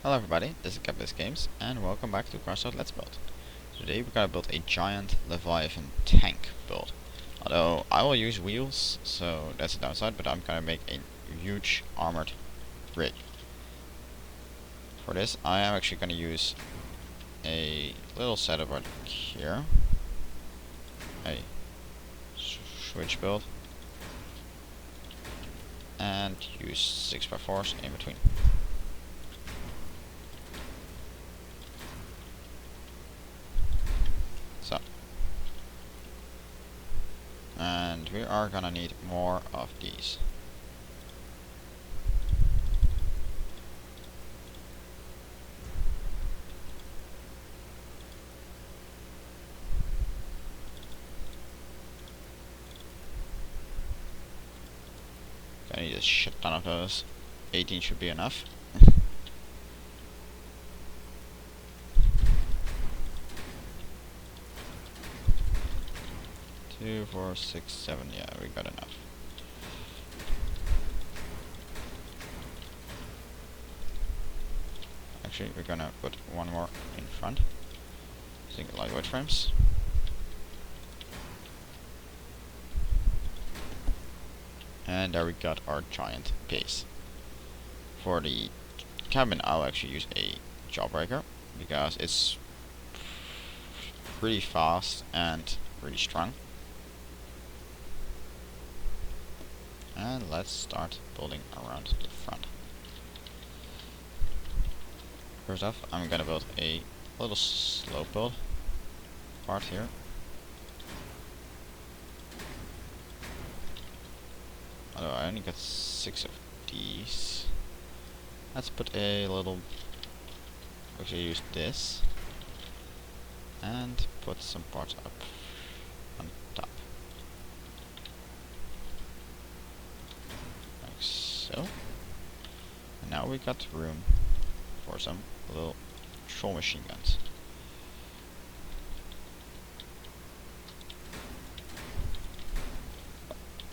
Hello everybody, this is Capitalist Games and welcome back to Crossout Let's Build. Today we're gonna build a giant leviathan tank build. Although I will use wheels, so that's the downside, but I'm gonna make a huge armored rig. For this I am actually gonna use a little setup right here. A switch build. And use 6x4s in between. So, and we are gonna need more of these. I need a shit ton of those. 18 should be enough. 2, 4, 6, 7. Yeah, we got enough. Actually, we're gonna put one more in front. Single lightweight frames. And there we got our giant base. For the cabin, I'll actually use a jawbreaker because it's pretty fast and really strong. And let's start building around the front. First off, I'm gonna build a little slope build part here. Although I only got 6 of these. Let's put a little, actually use this, and put some parts up on top. Like so. And now we got room for some little troll machine guns.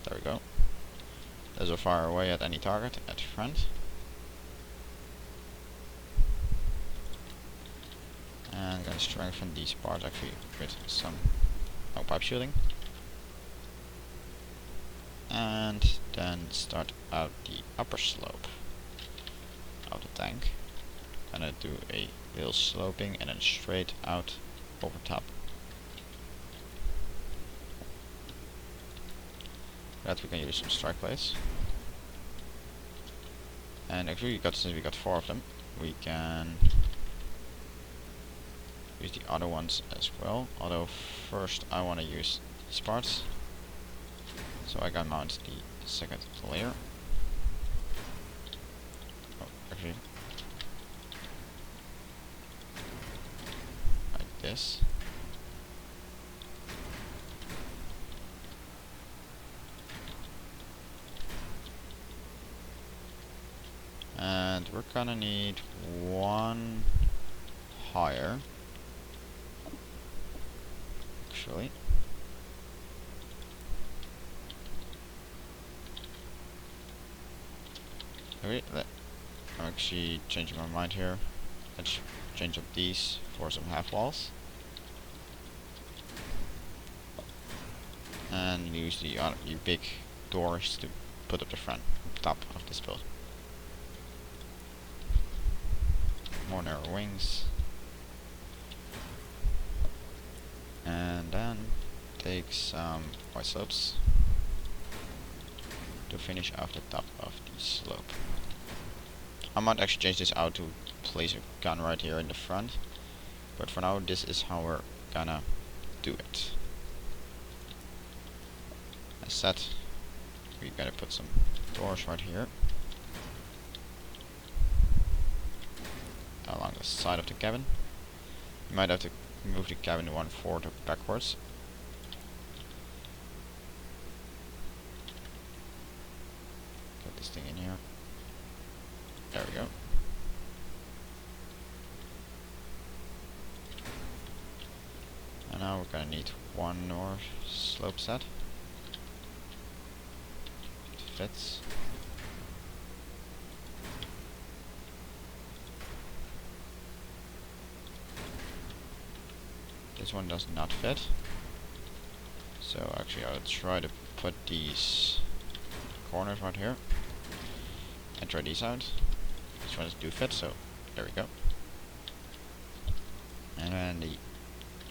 There we go. Those will fire away at any target at front. And I'm gonna strengthen these parts actually with some pipe shielding. And then start out the upper slope of the tank. Gonna do a little sloping and then straight out over top. That we can use some strike plates. And actually since we got 4 of them, we can use the other ones as well. Although first I wanna use these parts. So I can mount the second layer. Oh, actually like this. And we're gonna need one higher, actually. Wait, I'm actually changing my mind here. Let's change up these for some half walls. And use the big doors to put up the front, top of this build. More narrow wings. And then take some white slopes to finish off the top of the slope. I might actually change this out to place a gun right here in the front, but for now this is how we're gonna do it. As said, we gotta put some doors right here along the side of the cabin. You might have to move the cabin 1/4 backwards. Get this thing in here. There we go. And now we're gonna need one more slope set. It fits. This one does not fit. So actually I'll try to put these corners right here. And try these out. These ones do fit, so there we go. And then the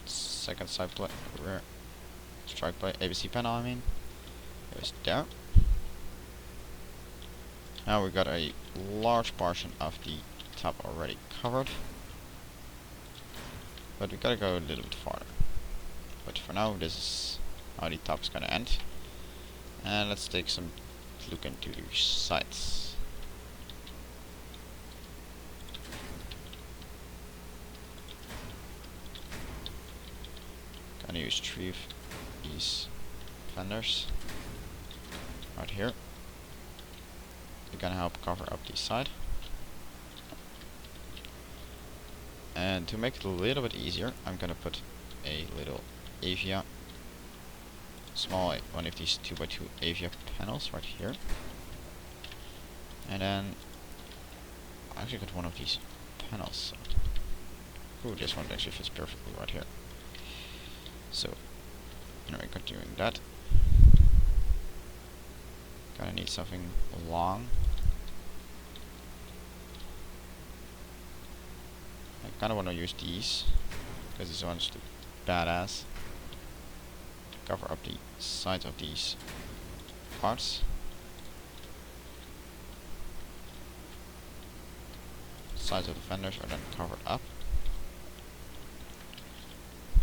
second side plate, rear strike plate, ABC panel I mean, goes there. Now we got a large portion of the top already covered. But we gotta go a little bit farther. But for now, this is how the top is gonna end. And let's take some look into the sides. Gonna use 3 of these fenders right here. They're gonna help cover up the side. And to make it a little bit easier, I'm gonna put a little Avia, small one of these 2x2 Avia panels right here. And then I actually got one of these panels. So ooh, this one actually fits perfectly right here. So anyway, continuing that, gonna need something long. I kinda wanna use these because this one's too badass to cover up the sides of these parts. Sides of the fenders are then covered up.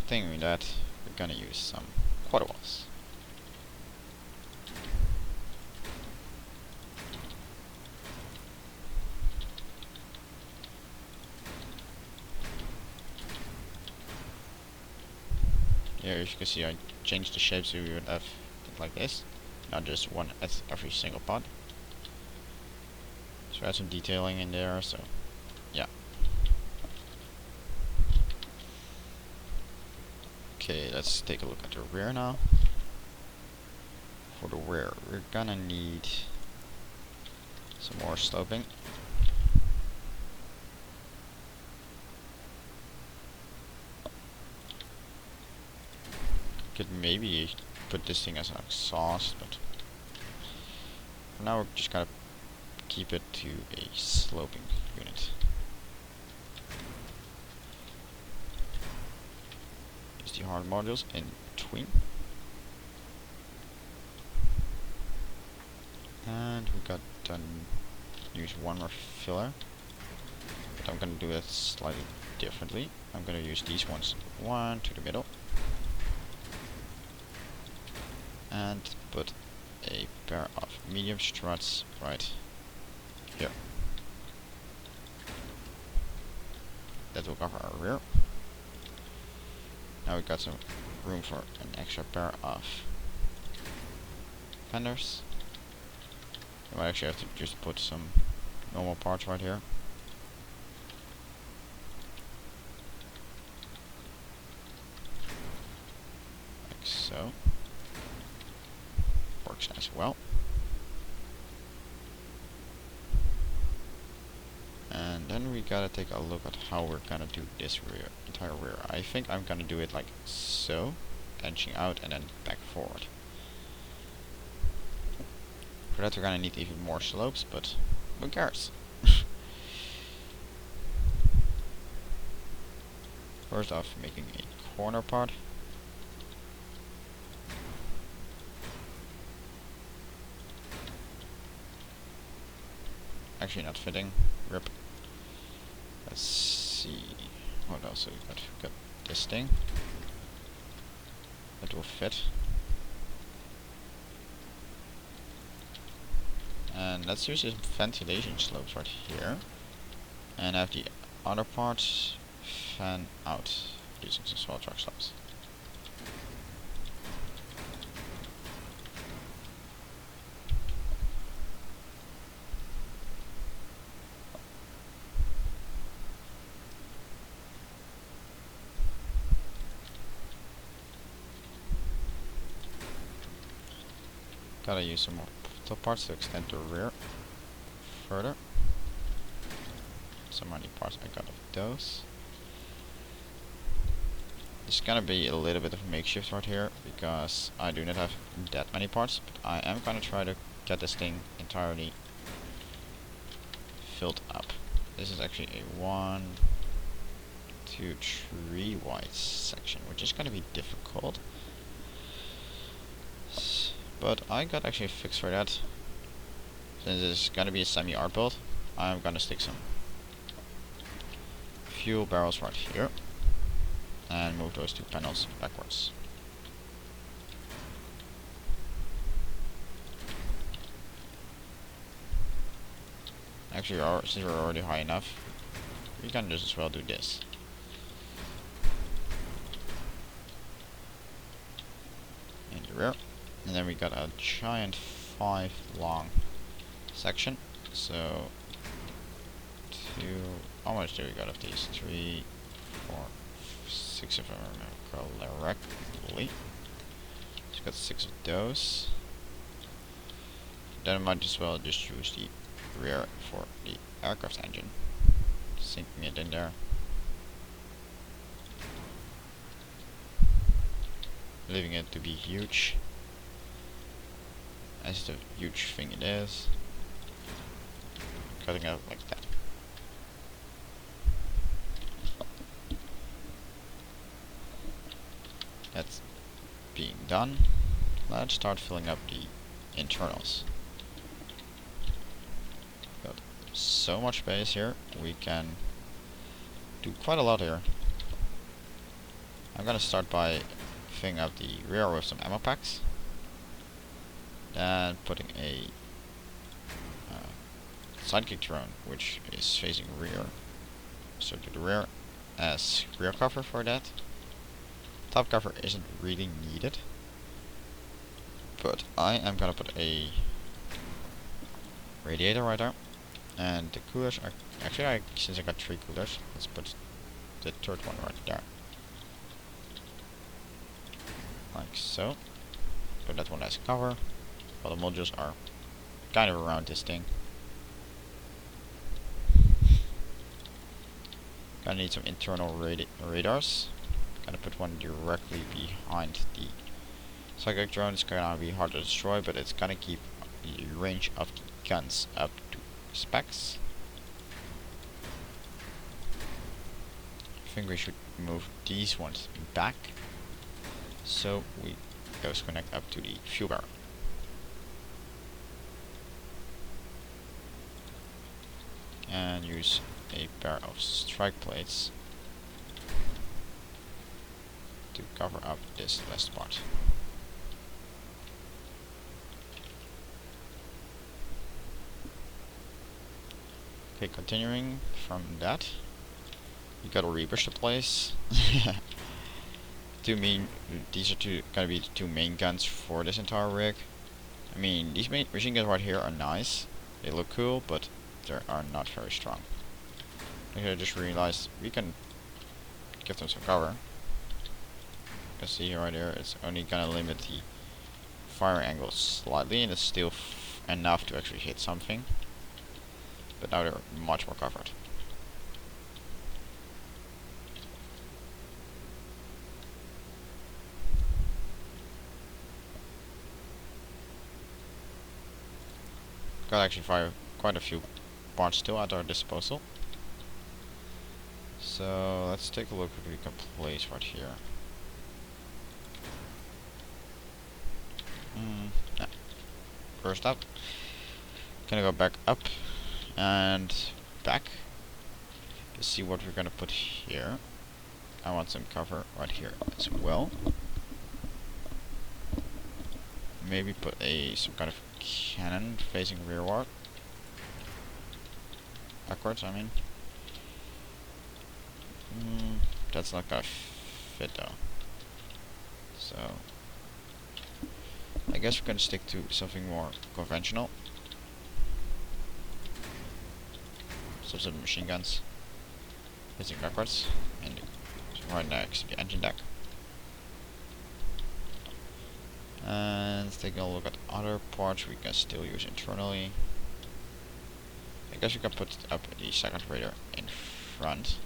Thinking that we're gonna use some quarter walls. Here, as you can see, I changed the shape so we would have it like this, not just one at every single part. So add some detailing in there. So yeah. Okay, let's take a look at the rear now. For the rear, we're gonna need some more sloping. Could maybe put this thing as an exhaust, but for now we're just gonna keep it to a sloping unit. Use the hard modules in between. And we got done. Use one more filler, but I'm gonna do it slightly differently. I'm gonna use these ones, one to the middle, and put a pair of medium struts right here. That will cover our rear. Now we got some room for an extra pair of fenders. I might actually have to just put some normal parts right here. Like so. Works as well. And then we gotta take a look at how we're gonna do this entire rear. I think I'm gonna do it like so, edging out and then back forward. For that we're gonna need even more slopes, but who cares? First off, making a corner part. Actually not fitting. Rip. Let's see. What else we got? We got this thing. That will fit. And let's use some ventilation slopes right here. And have the other parts fan out using some small truck slopes. Gotta use some more top parts to extend the rear further. Some money parts I got of those. It's gonna be a little bit of a makeshift right here, because I do not have that many parts, but I am gonna try to get this thing entirely filled up. This is actually a 1, 2, 3 wide section, which is gonna be difficult. But I got actually a fix for that. Since it's gonna be a semi-art build, I'm gonna stick some fuel barrels right here and move those 2 panels backwards. Actually, since we're already high enough, we can just as well do this. In the rear. And then we got a giant 5 long section. So, how much do we got of these? 3, 4, 6 if I remember correctly. Just got 6 of those. Then I might as well just use the rear for the aircraft engine. Sinking it in there. Leaving it to be huge. As the huge thing it is. Cutting out like that. That's being done. Let's start filling up the internals. Got so much space here, we can do quite a lot here. I'm gonna start by filling up the rear with some ammo packs. Then putting a sidekick drone, which is facing rear. So to the rear as rear cover for that. Top cover isn't really needed, but I am gonna put a radiator right there, and the coolers are actually, since I got 3 coolers, let's put the 3rd one right there, like so. Put that one as cover, while the modules are kind of around this thing. Gonna need some internal radars. Gonna put one directly behind the psychic drone. It's gonna be hard to destroy, but it's gonna keep the range of the guns up to specs. I think we should move these ones back, so those connect up to the fuel barrel. And use a pair of strike plates to cover up this last part. Okay, continuing from that, you gotta rebrush the place. These are gonna be the 2 main guns for this entire rig. I mean, these machine guns right here are nice. They look cool, but they are not very strong. Okay, I just realized we can give them some cover. You can see right here, it's only gonna limit the fire angle slightly, and it's still enough to actually hit something. But now they're much more covered. Got actually quite a few parts still at our disposal. So let's take a look what we can place right here. Yeah. First up, gonna go back up and back to see what we're gonna put here. I want some cover right here as well. Maybe put some kind of cannon facing rearward. Backwards, I mean. That's not gonna fit though. So I guess we're gonna stick to something more conventional. Some sort of machine guns facing backwards and right next to the engine deck. And taking a look at other parts we can still use internally. I guess we can put up the second radar in front.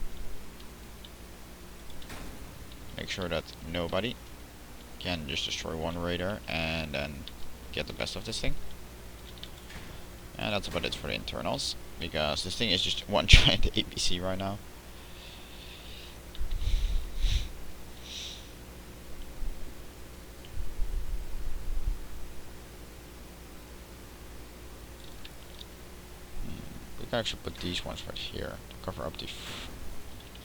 make sure that nobody can just destroy one raider and then get the best of this thing. And that's about it for the internals, because this thing is just one giant APC right now. We can actually put these ones right here to cover up the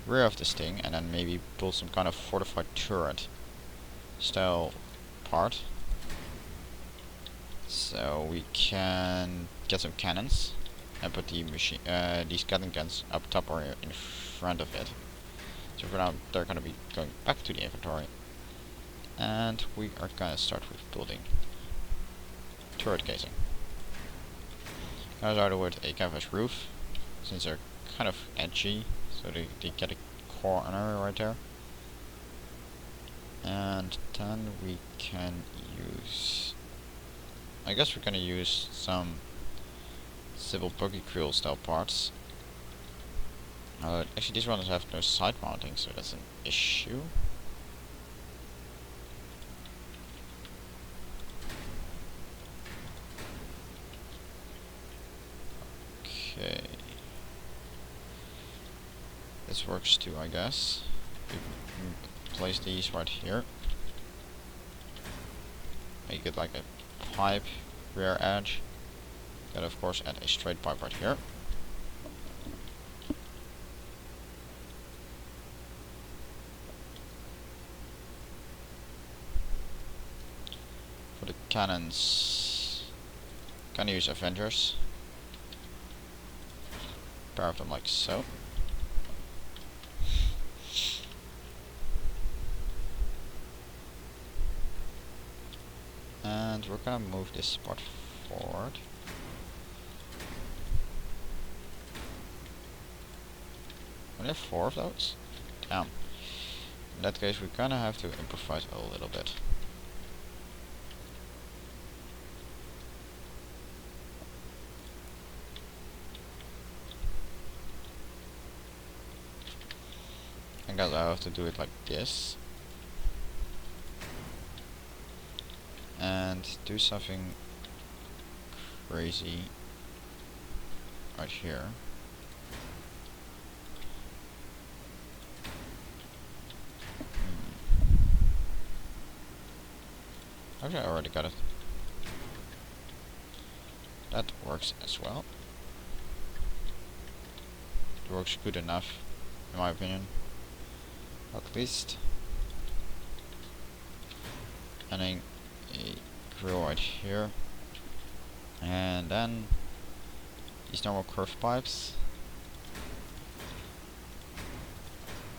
rear of this thing, and then maybe build some kind of fortified turret style part. So we can get some cannons and put the machine, these Gatling guns up top or in front of it. So for now, they're gonna be going back to the inventory, and we are gonna start with building turret casing. Gonna start with a canvas roof, since they're kind of edgy, so they get a corner right there. And then we can use, I guess we're gonna use some civil buggy creel style parts. Actually, these ones have no side mounting, so that's an issue. Okay. This works too, I guess. We can place these right here. Make it like a pipe rear edge. Then of course add a straight pipe right here. For the cannons, gonna use Fenders. Pair of them like so. And we're gonna move this part forward. We have 4 of those? Damn. In that case, we're gonna have to improvise a little bit. I guess I have to do it like this. And do something crazy right here. Actually, I already got it. That works as well. It works good enough, in my opinion. At least. And then a grill right here. And then these normal curved pipes.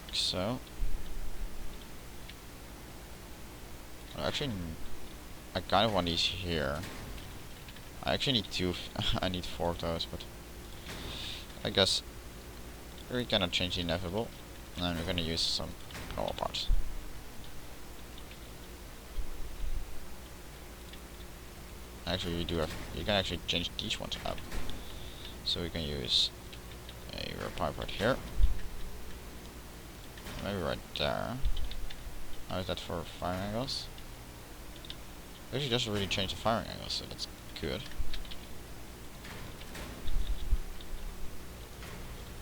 Like so. Well, actually, I kind of want these here. I actually need 2. I need 4 of those, but I guess we're gonna change the inevitable, and then we're gonna use some normal parts. Actually, you can actually change these ones up. So we can use a rear pipe right here. Maybe right there. How is that for firing angles? Actually, it doesn't really change the firing angle, so that's good.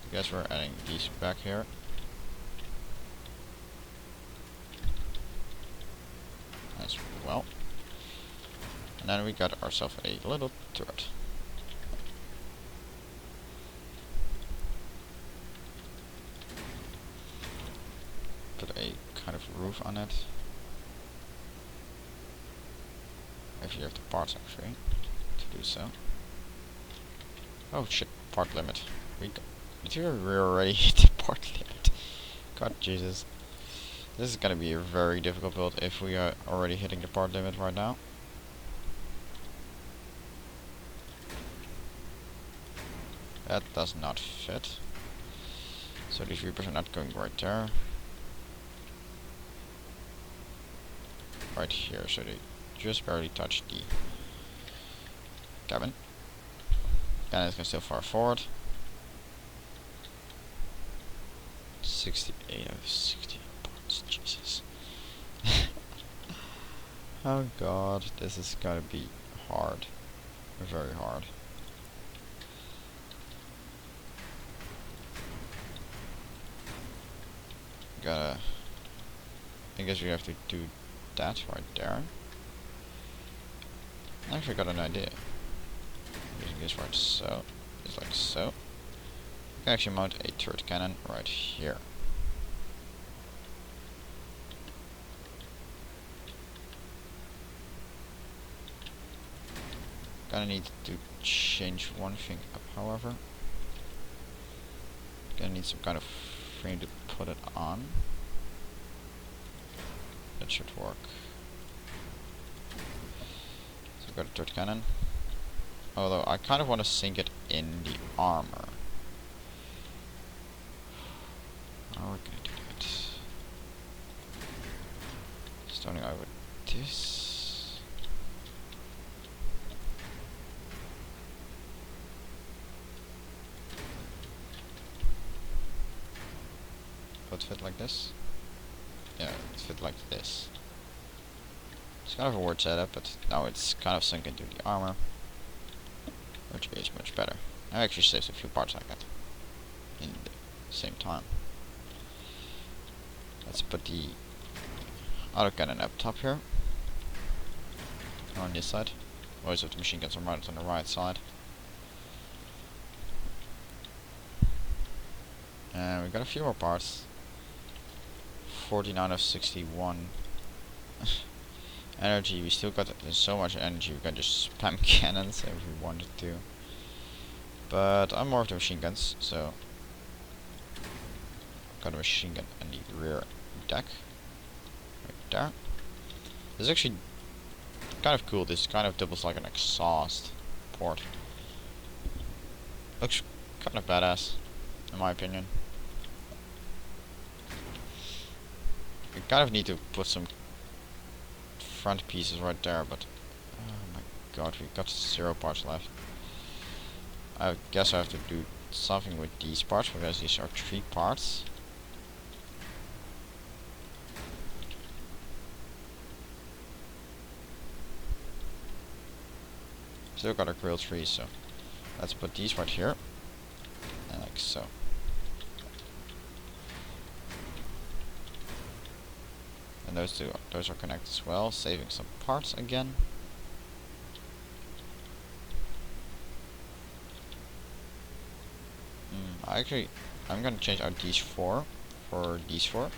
I guess we're adding these back here. As well. And then we got ourselves a little turret. Put a kind of roof on it. If you have the parts actually to do so. Oh shit, part limit. Did we already hit the part limit? God Jesus. This is gonna be a very difficult build if we are already hitting the part limit right now. That does not fit. So these reapers are not going right there. Right here, so they just barely touch the cabin. Cannons can still fire forward. 68 out of 60 parts, Jesus. Oh god, this is gonna be hard. Very hard. I guess we have to do that right there. I actually got an idea. Using this right so. Just like so. We can actually mount a turret cannon right here. Gonna need to change one thing up, however. Gonna need some kind of frame to put it on. That should work. So we've got a turret cannon. Although I kind of want to sink it in the armor. How are we gonna do that? Starting out with this. Would it fit like this? Yeah, it fit like this. It's kind of a weird setup, but now it's kind of sunk into the armor, which is much better. I actually saved a few parts like that in the same time. Let's put the autocannon up top here. On this side. Most of the machine guns are mounted on the right side. And we got a few more parts. 49 of 61 energy. We still got so much energy. We can just spam cannons if we wanted to. But I'm more of the machine guns, so got a machine gun in the rear deck. Right there. This is actually kind of cool. This kind of doubles like an exhaust port. Looks kind of badass, in my opinion. We kind of need to put some front pieces right there, but oh my god, we've got 0 parts left. I guess I have to do something with these parts, because these are 3 parts. Still got a grill tree, so let's put these right here, and like so. And those are connected as well, saving some parts again. I'm gonna change out these 4 for these 4,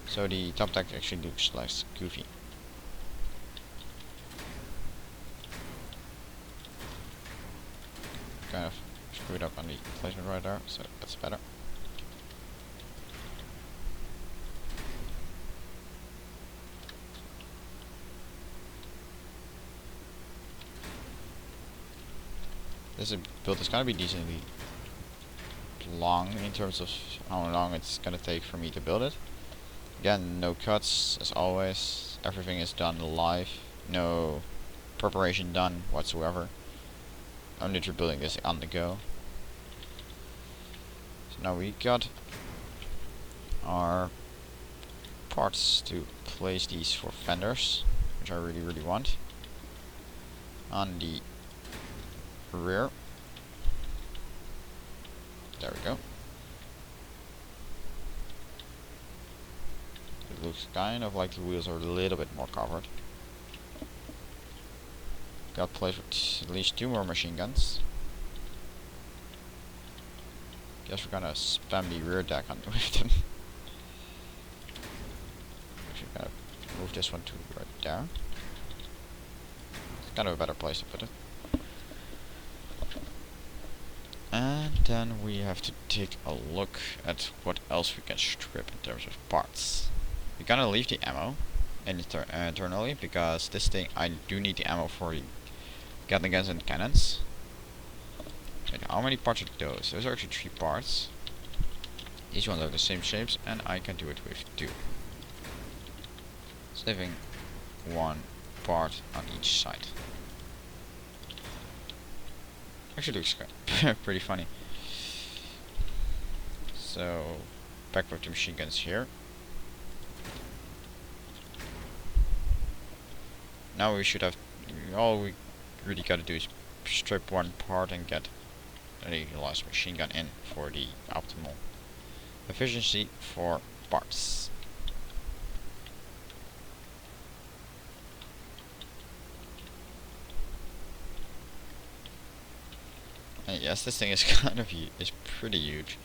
so the top deck actually looks less goofy. Kind of screwed up on the placement right there, so that's better. This build is gonna be decently long in terms of how long it's gonna take for me to build it. Again, no cuts as always. Everything is done live. No preparation done whatsoever. I'm literally building this on the go. So now we got our parts to place these for fenders, which I really want. On the rear. There we go. It looks kind of like the wheels are a little bit more covered. Got place with at least 2 more machine guns. Guess we're gonna spam the rear deck on with them. Actually gonna move this one to right there. It's kind of a better place to put it. And then we have to take a look at what else we can strip in terms of parts. We're gonna leave the ammo internally, because this thing, I do need the ammo for the Gatling guns and cannons. And how many parts are those? Those are actually 3 parts. These ones are the same shapes, and I can do it with 2. Saving 1 part on each side. Actually looks pretty funny. So, back with the machine guns here. Now we should have, all we really gotta do is strip one part and get a large machine gun in for the optimal efficiency for parts. And yes, this thing is kind of is pretty huge.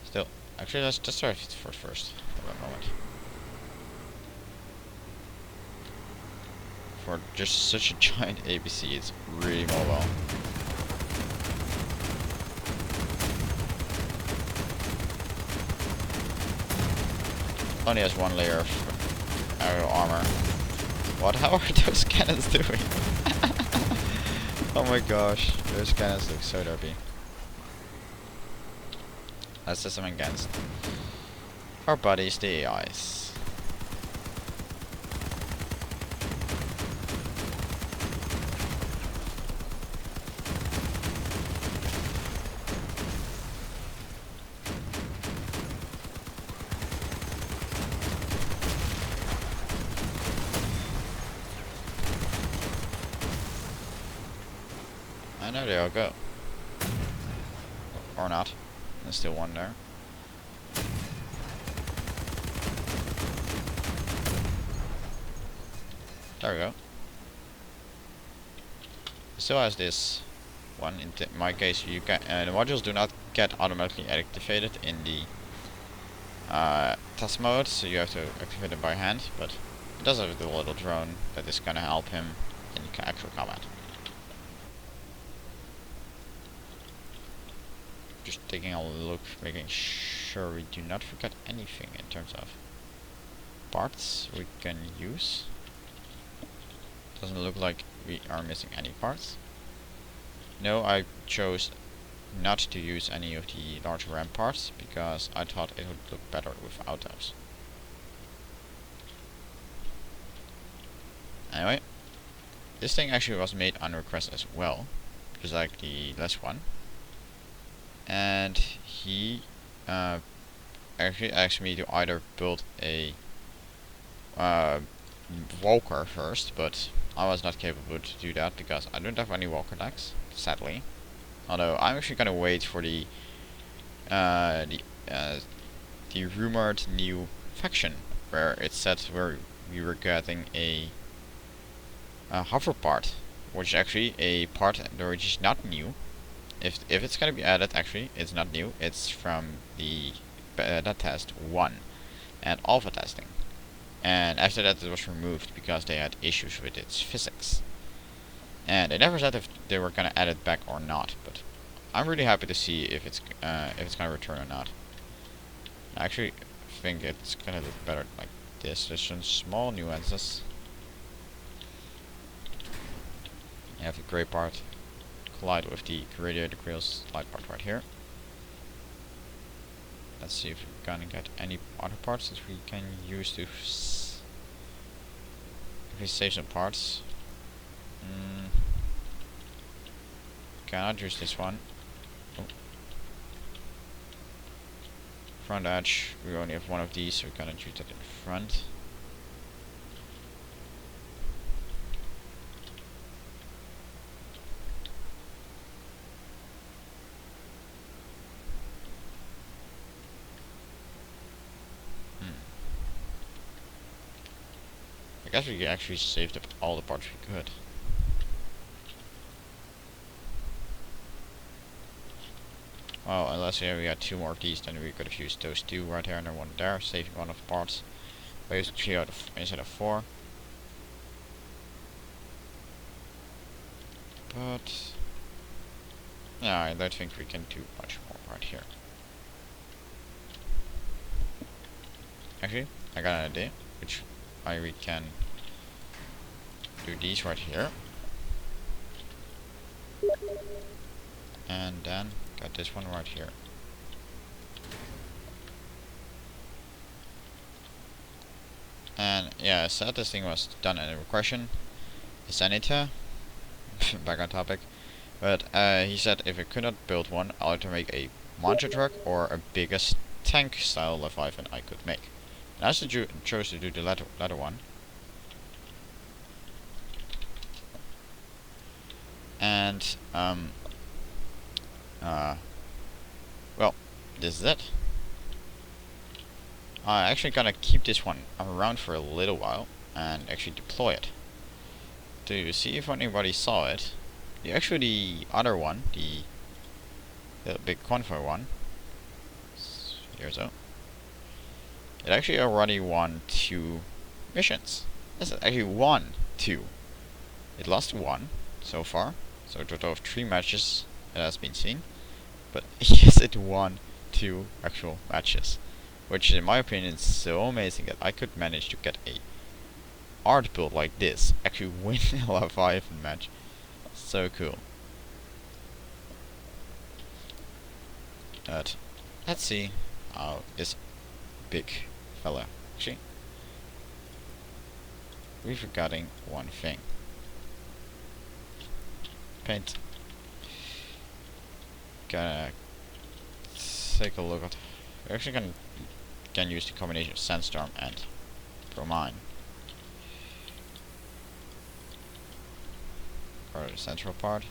Still, actually, let's just try it first. For a moment. For just such a giant ABC, it's really mobile. Only has one layer of aerial armor. What? How are those cannons doing? Oh my gosh, those cannons look so derpy. Let's test them against our buddies, the AIs. I know they all go. Or not. There's still one there. There we go. Still has this one. In my case, you can the modules do not get automatically activated in the test mode, so you have to activate them by hand. But it does have the little drone that is gonna help him in actual combat. Just taking a look, making sure we do not forget anything in terms of parts we can use. Doesn't look like we are missing any parts. No, I chose not to use any of the large RAM parts because I thought it would look better without those. Anyway, this thing actually was made on request as well, just like the last one. And he actually asked me to either build a walker first, but I was not capable to do that because I don't have any walker decks, sadly. Although I'm actually gonna wait for the rumored new faction where it said where we were getting a hover part, which is actually a part which is not new. If it's gonna be added, actually, it's not new. It's from the beta test 1 and alpha testing. And after that, it was removed because they had issues with its physics. And they never said if they were gonna add it back or not. But I'm really happy to see if it's gonna return or not. I actually think it's gonna look better like this. There's some small nuances. You have the gray part collide with the radiator grills light part right here. Let's see if we're gonna get any other parts that we can use to if we save some parts. Cannot use this one. Oh. Front edge, we only have one of these, so we're gonna use that in front. I guess we actually saved up all the parts we could. Well, unless we had two more of these, then we could have used those two right here and then one there, saving one of the parts. By using 3 out of instead of 4. But yeah, I don't think we can do much more right here. Actually, I got an idea, which we can do these right here, and then got this one right here. And yeah, I said this thing was done in a regression. Insaniteh, back on topic. But he said if I could not build one, I'll either make a monster truck or a biggest tank style leviathan I could make. And I chose to do the latter one. And well, this is it. I'm actually gonna keep this one around for a little while and actually deploy it to see if anybody saw it. The other one, the big convoy one, here's so. It actually already won 2 missions. This is actually won 2. It lost 1 so far, so a total of 3 matches it has been seen. But yes, it won 2 actual matches, which in my opinion is so amazing that I could manage to get a art build like this actually win a Leviathan match. So cool. But let's see how this big fella actually. We're forgetting one thing. Paint. Gonna take a look at. We're actually can use the combination of sandstorm and bromine. Or the central part.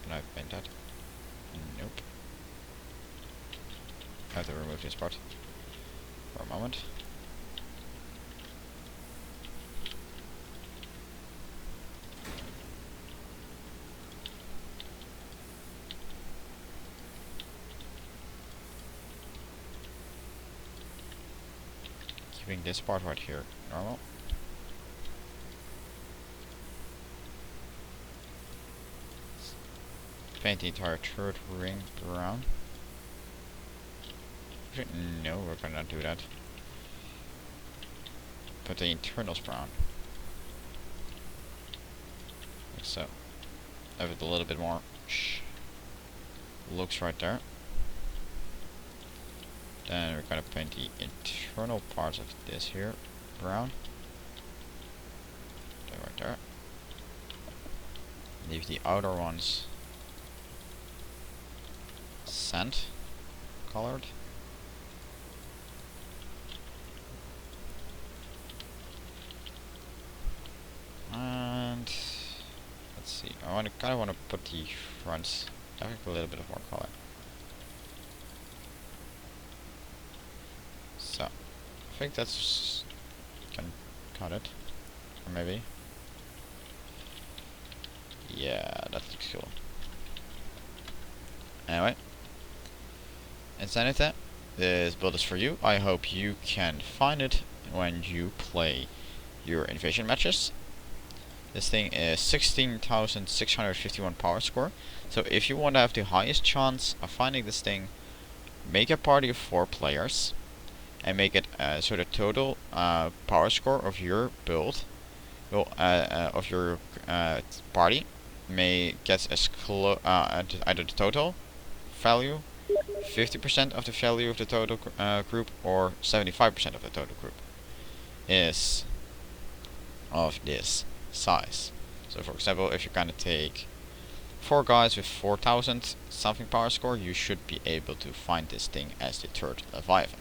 Can I paint that? Nope. I have to remove this part for a moment. Keeping this part right here normal. Paint the entire third ring brown. No, we're gonna do that. Put the internals brown. Like so. Have it a little bit more looks right there. Then we're gonna paint the internal parts of this here brown. Right there. Leave the outer ones sand colored. And let's see. I kind of want to put the fronts a little bit of more color. So I think that's can cut it, or maybe. Yeah, that looks cool. Anyway, insaniteh, this build is for you. I hope you can find it when you play your invasion matches. This thing is 16,651 power score. So if you want to have the highest chance of finding this thing, make a party of 4 players and make it so the total power score of your build, of your party, may get as close either the total value, 50% of the value of the total group, or 75% of the total group is of this size. So for example, if you're gonna take 4 guys with 4,000 something power score, you should be able to find this thing as the third Leviathan.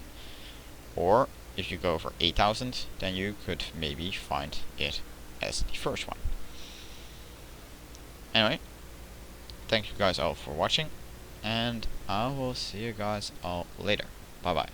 Or if you go for 8,000, then you could maybe find it as the first one. Anyway, thank you guys all for watching, and I will see you guys all later. Bye bye.